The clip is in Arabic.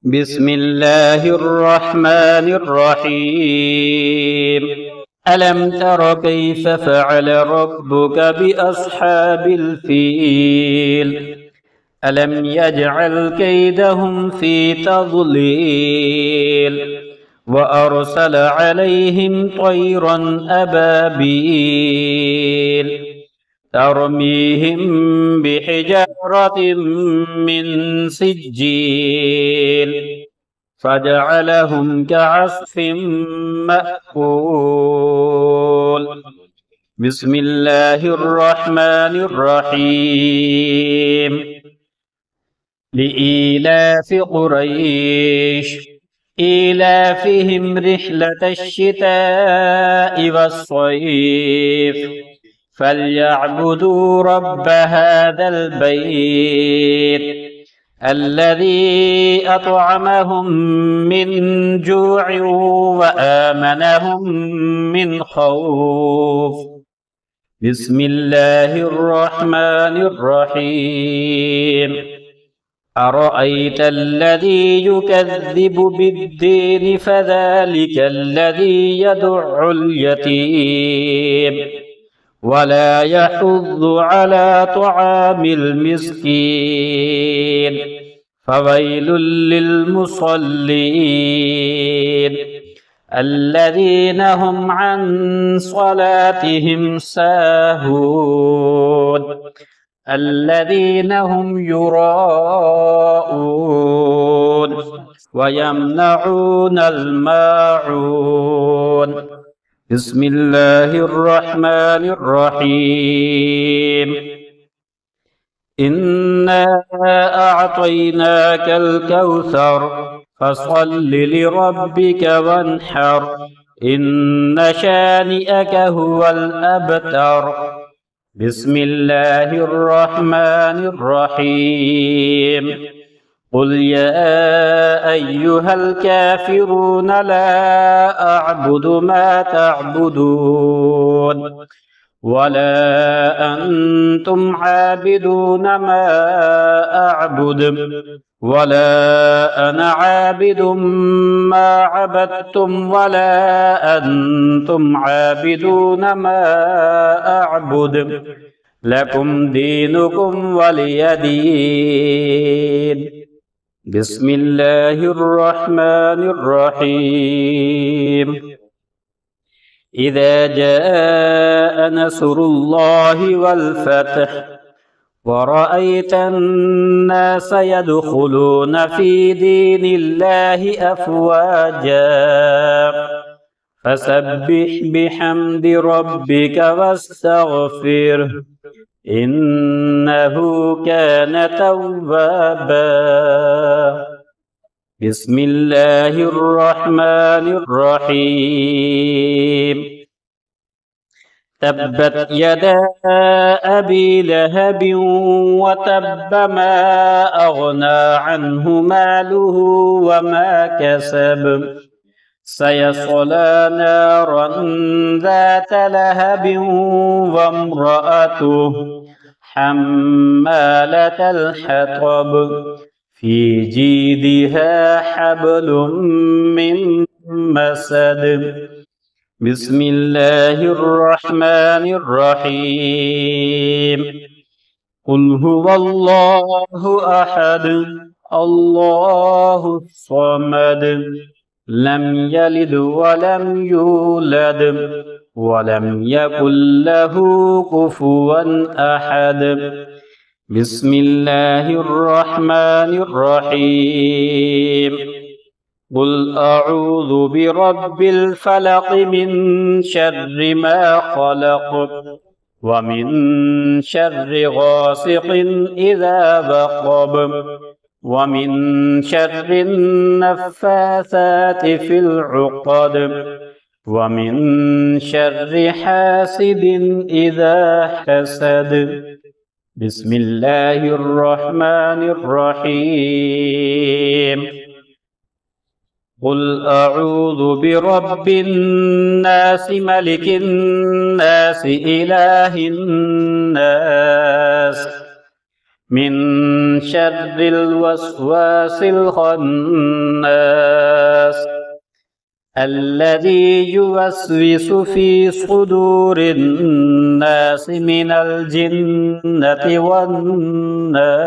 بسم الله الرحمن الرحيم. ألم تر كيف فعل ربك بأصحاب الفيل؟ ألم يجعل كيدهم في تضليل وأرسل عليهم طيرا أبابيل ترميهم بحجارة من سجيل فجعلهم كعصف مأكول. بسم الله الرحمن الرحيم. لإيلاف قريش إيلافهم رحلة الشتاء والصيف فليعبدوا رب هذا البيت الذي أطعمهم من جوع وآمنهم من خوف. بسم الله الرحمن الرحيم. أرأيت الذي يكذب بالدين فذلك الذي يدع اليتيم ولا يحض على طعام المسكين فويل للمصلين الذين هم عن صلاتهم ساهون الذين هم يراءون ويمنعون الماعون. بسم الله الرحمن الرحيم. إنا أعطيناك الكوثر فصل لربك وانحر إن شانئك هو الأبتر. بسم الله الرحمن الرحيم. قل يا أيها الكافرون لا أعبد ما تعبدون ولا أنتم عابدون ما أعبد ولا أنا عابد ما عبدتم ولا أنتم عابدون ما أعبد لكم دينكم ولي دين. بسم الله الرحمن الرحيم. إذا جاء نصر الله والفتح ورأيت الناس يدخلون في دين الله أفواجا فسبح بحمد ربك واستغفره إنه كان توابا. بسم الله الرحمن الرحيم. تبت يدا أبي لهب وتب ما أغنى عنه ماله وما كسب سيصلى نارا ذات لهب وامرأته حمالة الحطب في جيدها حبل من مسد. بسم الله الرحمن الرحيم. قل هو الله أحد الله الصمد لم يلد ولم يولد ولم يكن له كفوا أحد. بسم الله الرحمن الرحيم. قل أعوذ برب الفلق من شر ما خلق ومن شر غاسق إذا وقب ومن شر النفاثات في العقد ومن شر حاسد إذا حسد. بسم الله الرحمن الرحيم. قل أعوذ برب الناس ملك الناس إله الناس من شر الوسواس الخناس الذي يوسوس في صدور الناس من الجنة والناس.